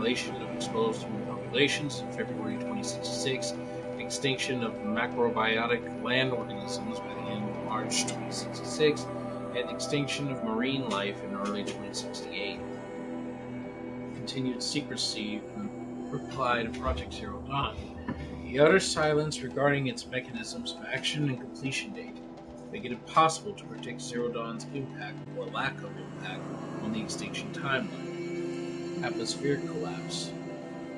annihilation of exposed human populations in February 2066, extinction of macrobiotic land organisms by the end of March 2066, and extinction of marine life in early 2068. Continued secrecy replied Project Zero Dawn. The utter silence regarding its mechanisms of action and completion date make it impossible to predict Zero Dawn's impact or lack of impact on the extinction timeline. Atmospheric collapse.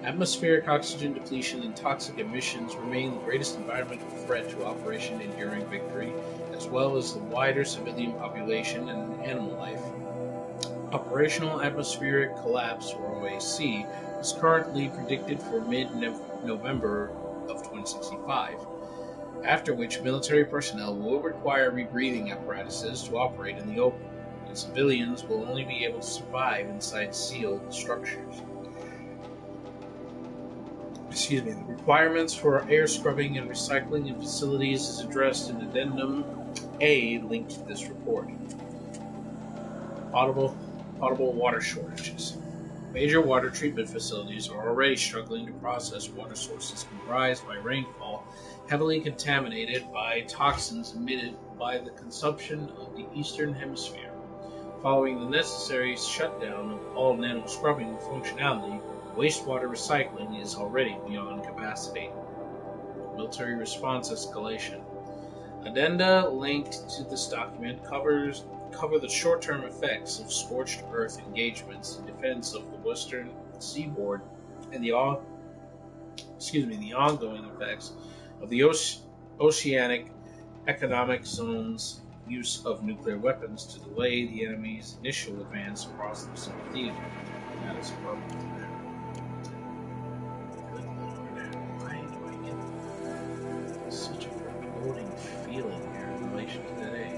Atmospheric oxygen depletion and toxic emissions remain the greatest environmental threat to Operation Enduring Victory, as well as the wider civilian population and animal life. Operational atmospheric collapse, or OAC, is currently predicted for mid-November of 2065, after which military personnel will require rebreathing apparatuses to operate in the open, and civilians will only be able to survive inside sealed structures. The requirements for air scrubbing and recycling in facilities is addressed in Addendum A linked to this report. Potable water shortages. Major water treatment facilities are already struggling to process water sources comprised by rainfall heavily contaminated by toxins emitted by the consumption of the Eastern Hemisphere. Following the necessary shutdown of all nano-scrubbing functionality, wastewater recycling is already beyond capacity. Military response escalation. Addenda linked to this document cover the short-term effects of scorched earth engagements in defense of the western seaboard and the ongoing effects of the oceanic economic zone's use of nuclear weapons to delay the enemy's initial advance across the Pacific Theater. That is a problem. Good Lord, why do I get such a foreboding feeling here in relation to today?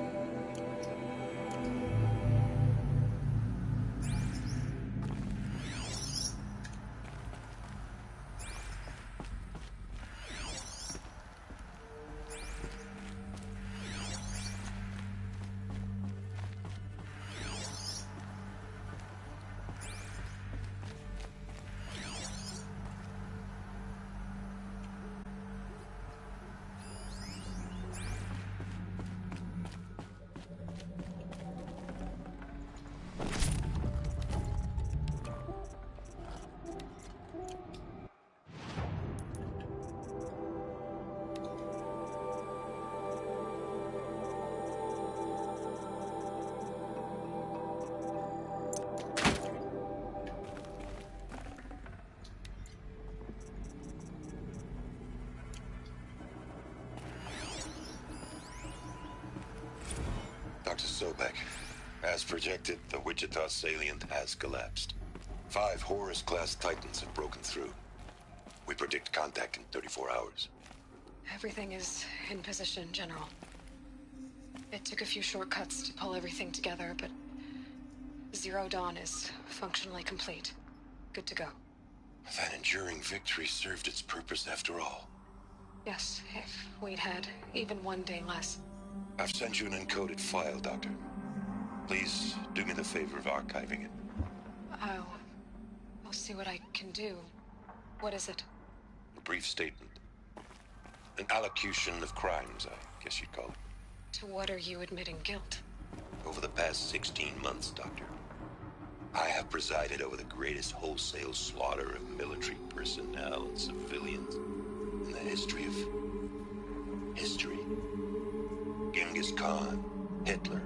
Dr. Sobek, as projected, the Wichita salient has collapsed. 5 Horus-class Titans have broken through. We predict contact in 34 hours. Everything is in position, General. It took a few shortcuts to pull everything together, but Zero Dawn is functionally complete. Good to go. That enduring victory served its purpose after all. Yes, if we'd had even one day less. I've sent you an encoded file, Doctor. Please do me the favor of archiving it. I'll see what I can do. What is it? A brief statement. An allocution of crimes, I guess you'd call it. To what are you admitting guilt? Over the past 16 months, Doctor, I have presided over the greatest wholesale slaughter of military personnel and civilians in the history of history. Genghis Khan, Hitler,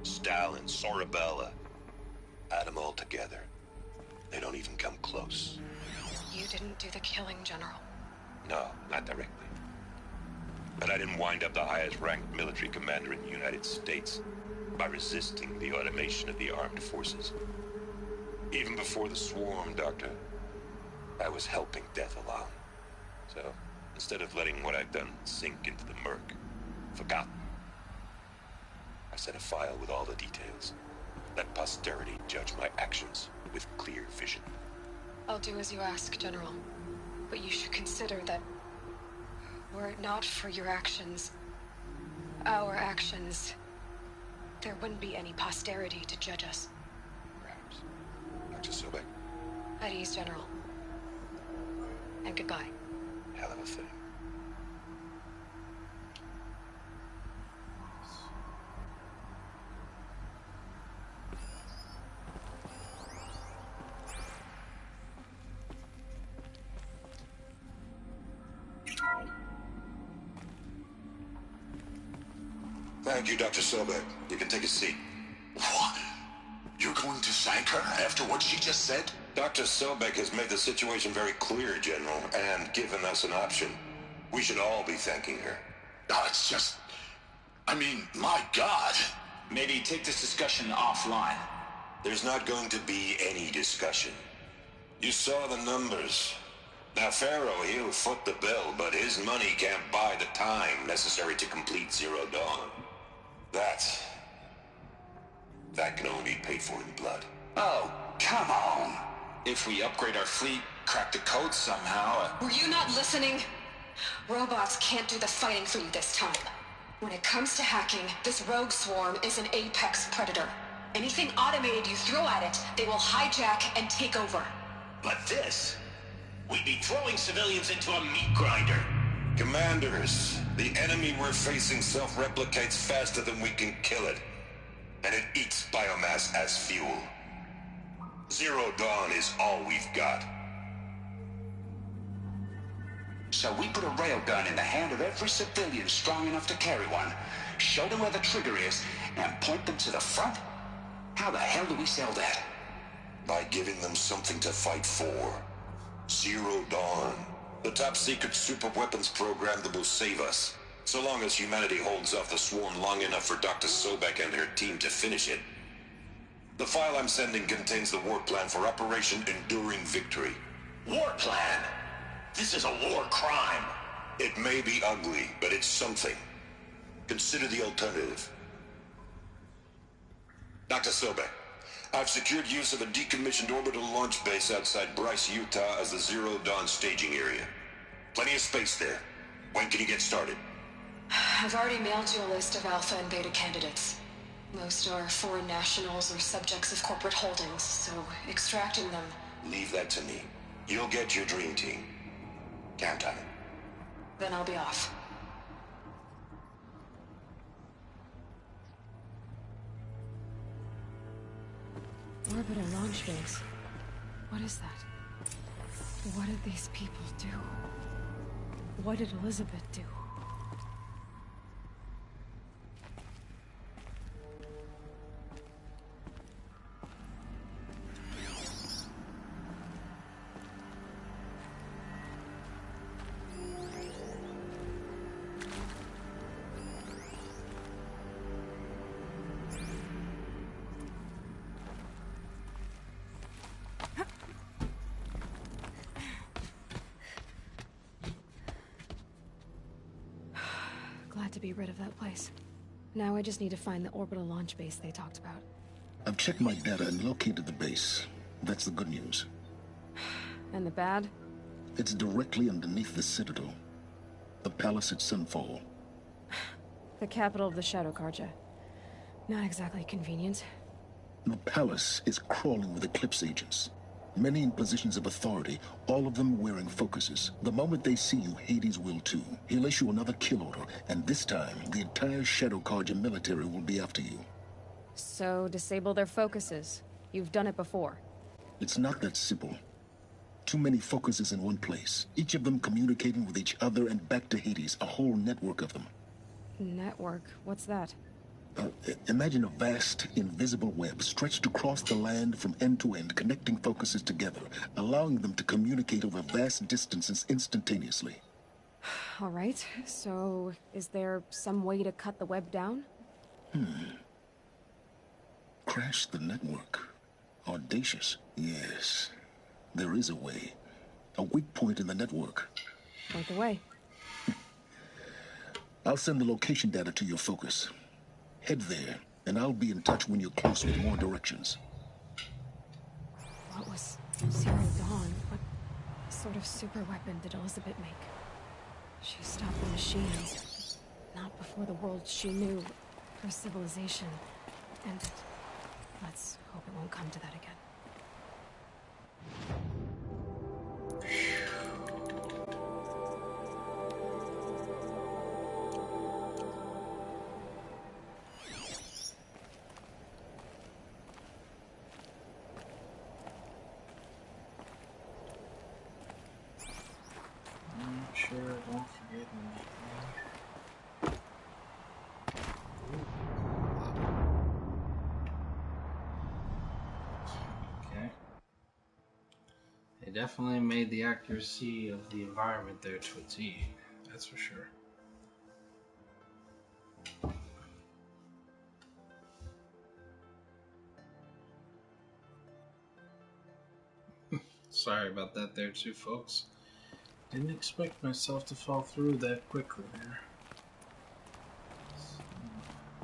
Stalin, Sorabella. Add them all together. They don't even come close. You didn't do the killing, General. No, not directly. But I didn't wind up the highest-ranked military commander in the United States by resisting the automation of the armed forces. Even before the swarm, Doctor, I was helping death along. So, instead of letting what I'd done sink into the murk, forgotten, I set a file with all the details. Let posterity judge my actions with clear vision. I'll do as you ask, General. But you should consider that were it not for your actions, our actions, there wouldn't be any posterity to judge us. Perhaps. Dr. Sobek? How do ease, General. And goodbye. Hell of a thing. Thank you, Dr. Sobek. You can take a seat. What? You're going to thank her after what she just said? Dr. Sobek has made the situation very clear, General, and given us an option. We should all be thanking her. No, it's just... I mean, my God. Maybe take this discussion offline. There's not going to be any discussion. You saw the numbers. Now, Pharaoh, he'll foot the bill, but his money can't buy the time necessary to complete Zero Dawn. That can only be paid for in blood. Oh, come on. If we upgrade our fleet, crack the code somehow... Were you not listening? Robots can't do the fighting for you this time. When it comes to hacking, this rogue swarm is an apex predator. Anything automated you throw at it, they will hijack and take over. But this... we'd be throwing civilians into a meat grinder. Commanders, the enemy we're facing self-replicates faster than we can kill it. And it eats biomass as fuel. Zero Dawn is all we've got. So we put a railgun in the hand of every civilian strong enough to carry one, show them where the trigger is, and point them to the front? How the hell do we sell that? By giving them something to fight for. Zero Dawn. The top-secret super-weapons program that will save us. So long as humanity holds off the swarm long enough for Dr. Sobek and her team to finish it. The file I'm sending contains the war plan for Operation Enduring Victory. War plan? This is a war crime. It may be ugly, but it's something. Consider the alternative. Dr. Sobek, I've secured use of a decommissioned orbital launch base outside Bryce, Utah as the Zero Dawn staging area. Plenty of space there. When can you get started? I've already mailed you a list of Alpha and Beta candidates. Most are foreign nationals or subjects of corporate holdings, so extracting them... Leave that to me. You'll get your dream team. Count on it. Then I'll be off. Orbital launch base. What is that? What did these people do? What did Elizabeth do? Glad to be rid of that place. Now I just need to find the orbital launch base they talked about. I've checked my data and located the base. That's the good news. And the bad? It's directly underneath the Citadel. The palace at Sunfall. The capital of the Shadow Carja. Not exactly convenient. The palace is crawling with Eclipse agents. Many in positions of authority, all of them wearing focuses. The moment they see you, Hades will too. He'll issue another kill order, and this time, the entire Shadow Carja military will be after you. So, disable their focuses. You've done it before. It's not that simple. Too many focuses in one place, each of them communicating with each other and back to Hades, a whole network of them. Network? What's that? Imagine a vast, invisible web stretched across the land from end to end, connecting focuses together, allowing them to communicate over vast distances instantaneously. All right, so is there some way to cut the web down? Crash the network. Audacious. Yes, there is a way. A weak point in the network. Point the way. I'll send the location data to your focus. Head there, and I'll be in touch when you're close with more directions. What was Zero Dawn? What sort of super weapon did Elizabeth make? She stopped the machine. Not before the world she knew. Her civilization. And let's hope it won't come to that again. Don't forget me. Okay. They definitely made the accuracy of the environment there to a T. That's for sure. Sorry about that there too, folks. Didn't expect myself to fall through that quickly there.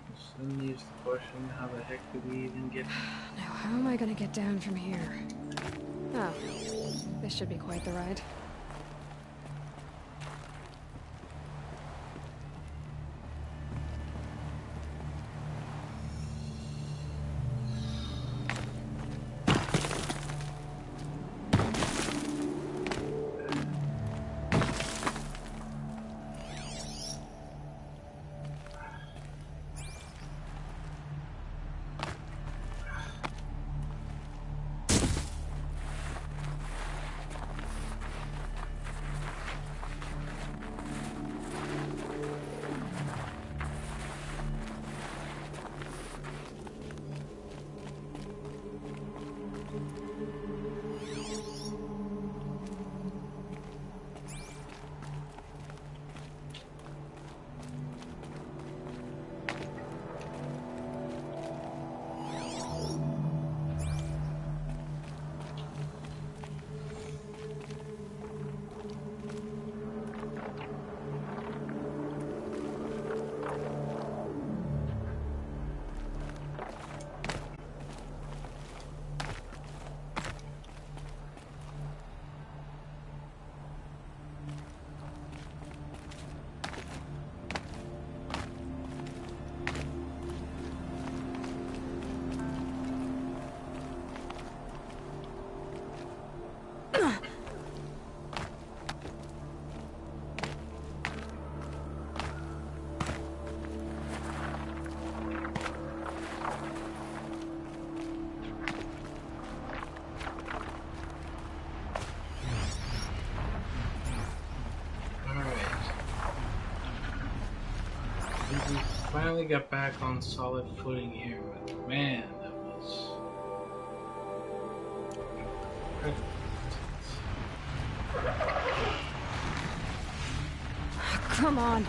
Which then leaves the question, how the heck did we even get... Now, how am I gonna get down from here? Oh, this should be quite the ride. Finally got back on solid footing here, but man, that was... Come on.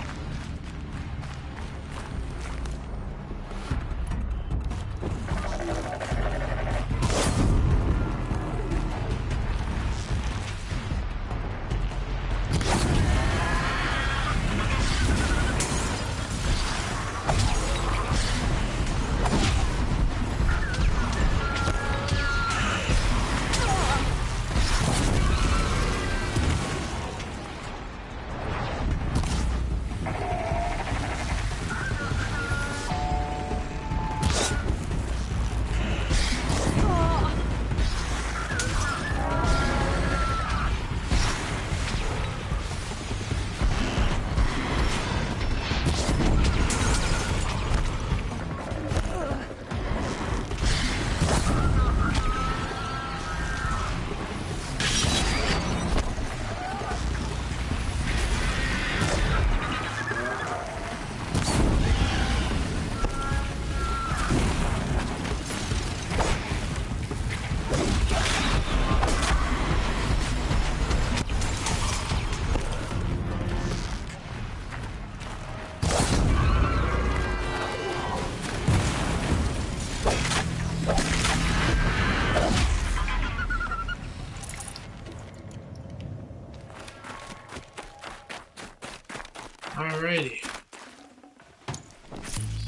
Alrighty.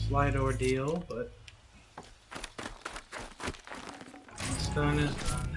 Slight ordeal, but what's done is done.